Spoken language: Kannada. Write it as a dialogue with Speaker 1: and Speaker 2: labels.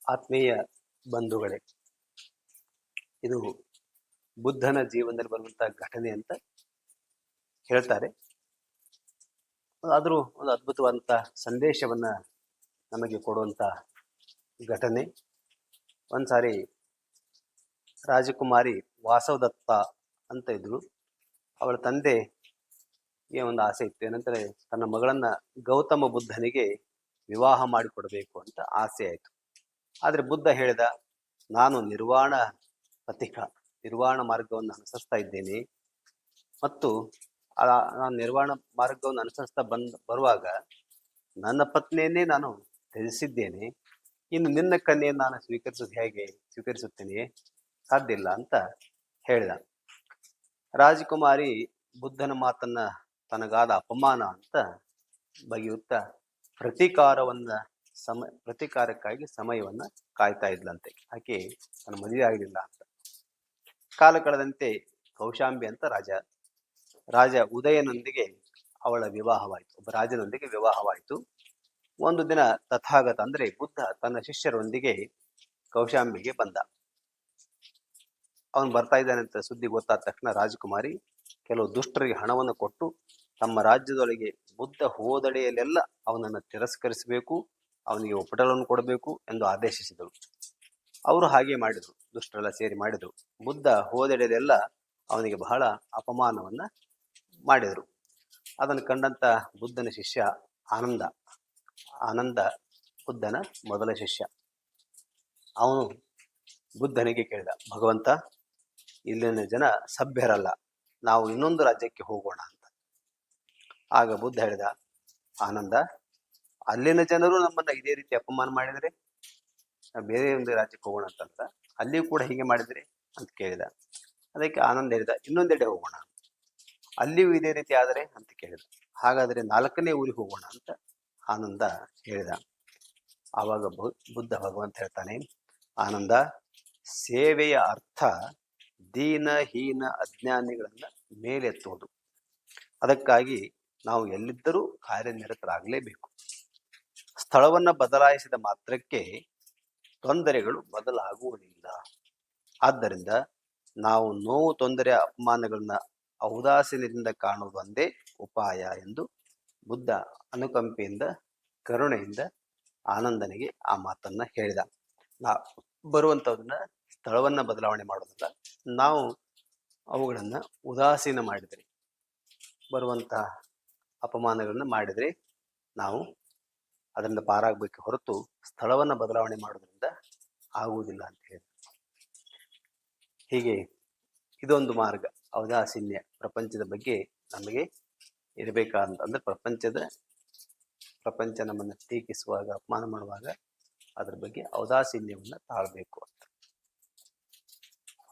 Speaker 1: ಆತ್ಮೀಯ ಬಂಧುಗಳೇ, ಇದು ಬುದ್ಧನ ಜೀವನದಲ್ಲಿ ಬರುವಂತಹ ಘಟನೆ ಅಂತ ಹೇಳ್ತಾರೆ. ಆದರೂ ಒಂದು ಅದ್ಭುತವಾದಂಥ ಸಂದೇಶವನ್ನ ನಮಗೆ ಕೊಡುವಂತ ಘಟನೆ. ಒಂದ್ಸಾರಿ ರಾಜಕುಮಾರಿ ವಾಸವದತ್ತ ಅಂತ ಇದ್ರು. ಅವಳ ತಂದೆಗೆ ಒಂದು ಆಸೆ ಇತ್ತು, ಏನಂದ್ರೆ ತನ್ನ ಮಗಳನ್ನ ಗೌತಮ ಬುದ್ಧನಿಗೆ ವಿವಾಹ ಮಾಡಿಕೊಡ್ಬೇಕು ಅಂತ ಆಸೆ ಆಯಿತು. ಆದ್ರೆ ಬುದ್ಧ ಹೇಳಿದ, ನಾನು ನಿರ್ವಾಣ ಮಾರ್ಗವನ್ನು ಅನುಸರಿಸ್ತಾ ಇದ್ದೇನೆ ಮತ್ತು ನಾನು ನಿರ್ವಾಣ ಮಾರ್ಗವನ್ನು ಅನುಸರಿಸ್ತಾ ಬರುವಾಗ ನನ್ನ ಪತ್ನಿಯನ್ನೇ ನಾನು ತ್ಯಜಿಸಿದ್ದೇನೆ. ಇನ್ನು ನಿನ್ನ ಕನ್ಯೆಯನ್ನು ನಾನು ಸ್ವೀಕರಿಸುತ್ತೇನೆ, ಸಾಧ್ಯ ಇಲ್ಲ ಅಂತ ಹೇಳಿದ. ರಾಜಕುಮಾರಿ ಬುದ್ಧನ ಮಾತನ್ನ ತನಗಾದ ಅಪಮಾನ ಅಂತ ಬಗೆಯುತ್ತಾ ಪ್ರತೀಕಾರಕ್ಕಾಗಿ ಸಮಯವನ್ನ ಕಾಯ್ತಾ ಇದ್ಲಂತೆ. ಆಕೆ ತನ್ನ ಮದುವೆ ಆಗಲಿಲ್ಲ ಅಂತ. ಕಾಲ ಕಳೆದಂತೆ ಕೌಶಾಂಬಿ ಅಂತ ರಾಜ ಉದಯನೊಂದಿಗೆ ಅವಳ ವಿವಾಹವಾಯಿತು. ಒಬ್ಬ ರಾಜನೊಂದಿಗೆ ವಿವಾಹವಾಯಿತು. ಒಂದು ದಿನ ತಥಾಗತ ಅಂದ್ರೆ ಬುದ್ಧ ತನ್ನ ಶಿಷ್ಯರೊಂದಿಗೆ ಕೌಶಾಂಬಿಗೆ ಬಂದ. ಅವನು ಬರ್ತಾ ಇದ್ದಾನೆ ಅಂತ ಸುದ್ದಿ ಗೊತ್ತಾದ ತಕ್ಷಣ ರಾಜಕುಮಾರಿ ಕೆಲವು ದುಷ್ಟರಿಗೆ ಹಣವನ್ನು ಕೊಟ್ಟು ತಮ್ಮ ರಾಜ್ಯದೊಳಗೆ ಬುದ್ಧ ಹೋದಡೆಯಲ್ಲೆಲ್ಲ ಅವನನ್ನು ತಿರಸ್ಕರಿಸಬೇಕು, ಅವನಿಗೆ ಒಪ್ಪಟವನ್ನು ಕೊಡಬೇಕು ಎಂದು ಆದೇಶಿಸಿದರು. ಅವರು ಹಾಗೆ ಮಾಡಿದರು. ದುಷ್ಟರೆಲ್ಲ ಸೇರಿ ಮಾಡಿದರು. ಬುದ್ಧ ಹೋದೆಡೆಯಲ್ಲೆಲ್ಲ ಅವನಿಗೆ ಬಹಳ ಅಪಮಾನವನ್ನ ಮಾಡಿದರು. ಅದನ್ನು ಕಂಡಂತ ಬುದ್ಧನ ಶಿಷ್ಯ ಆನಂದ ಬುದ್ಧನ ಮೊದಲ ಶಿಷ್ಯ. ಅವನು ಬುದ್ಧನಿಗೆ ಕೇಳಿದ, ಭಗವಂತ, ಇಲ್ಲಿನ ಜನ ಸಭ್ಯರಲ್ಲ, ನಾವು ಇನ್ನೊಂದು ರಾಜ್ಯಕ್ಕೆ ಹೋಗೋಣ ಅಂತ. ಆಗ ಬುದ್ಧ ಹೇಳಿದ, ಆನಂದ, ಅಲ್ಲಿನ ಜನರು ನಮ್ಮನ್ನ ಇದೇ ರೀತಿ ಅಪಮಾನ ಮಾಡಿದರೆ ಬೇರೆ ಒಂದು ರಾಜ್ಯಕ್ಕೆ ಹೋಗೋಣ ಅಂತಂದ. ಅಲ್ಲಿಯೂ ಕೂಡ ಹೀಗೆ ಮಾಡಿದ್ರೆ ಅಂತ ಕೇಳಿದ. ಅದಕ್ಕೆ ಆನಂದ ಹೇಳಿದ, ಇನ್ನೊಂದೆಡೆ ಹೋಗೋಣ, ಅಲ್ಲಿಯೂ ಇದೇ ರೀತಿ ಆದರೆ ಅಂತ ಕೇಳಿದ. ಹಾಗಾದ್ರೆ 4ನೇ ಊರಿಗೆ ಹೋಗೋಣ ಅಂತ ಆನಂದ ಹೇಳಿದ. ಆವಾಗ ಬುದ್ಧ ಭಗವಂತ ಹೇಳ್ತಾನೆ, ಆನಂದ, ಸೇವೆಯ ಅರ್ಥ ದೀನ ಹೀನ ಅಜ್ಞಾನಿಗಳನ್ನ ಮೇಲೆತ್ತುವುದು. ಅದಕ್ಕಾಗಿ ನಾವು ಎಲ್ಲಿದ್ದರೂ ಕಾರ್ಯನಿರತರಾಗಲೇಬೇಕು. ಸ್ಥಳವನ್ನ ಬದಲಾಯಿಸಿದ ಮಾತ್ರಕ್ಕೆ ತೊಂದರೆಗಳು ಬದಲಾಗುವುದಿಲ್ಲ. ಆದ್ದರಿಂದ ನಾವು ನೋವು, ತೊಂದರೆ, ಅಪಮಾನಗಳನ್ನ ಔದಾಸೀನ್ಯದಿಂದ ಕಾಣುವುದು ಒಂದೇ ಉಪಾಯ ಎಂದು ಬುದ್ಧ ಅನುಕಂಪೆಯಿಂದ, ಕರುಣೆಯಿಂದ ಆನಂದನಿಗೆ ಆ ಮಾತನ್ನ ಹೇಳಿದ. ಬರುವಂಥದನ್ನ ಸ್ಥಳವನ್ನ ಬದಲಾವಣೆ ಮಾಡೋದಿಲ್ಲ, ನಾವು ಅವುಗಳನ್ನ ಉದಾಸೀನ ಮಾಡಿದರೆ, ಬರುವಂತಹ ಅಪಮಾನಗಳನ್ನ ಮಾಡಿದರೆ ನಾವು ಅದರಿಂದ ಪಾರಾಗಬೇಕು ಹೊರತು ಸ್ಥಳವನ್ನ ಬದಲಾವಣೆ ಮಾಡೋದ್ರಿಂದ ಆಗುವುದಿಲ್ಲ ಅಂತ ಹೇಳಿ. ಹೀಗೆ ಇದೊಂದು ಮಾರ್ಗ, ಔದಾಸೀನ್ಯ. ಪ್ರಪಂಚದ ಬಗ್ಗೆ ನಮಗೆ ಇರಬೇಕಾದಂತ, ಪ್ರಪಂಚ ನಮ್ಮನ್ನು ಟೀಕಿಸುವಾಗ, ಅಪಮಾನ ಮಾಡುವಾಗ ಅದ್ರ ಬಗ್ಗೆ ಔದಾಸೀನ್ಯವನ್ನ ತಾಳ್ಬೇಕು ಅಂತ.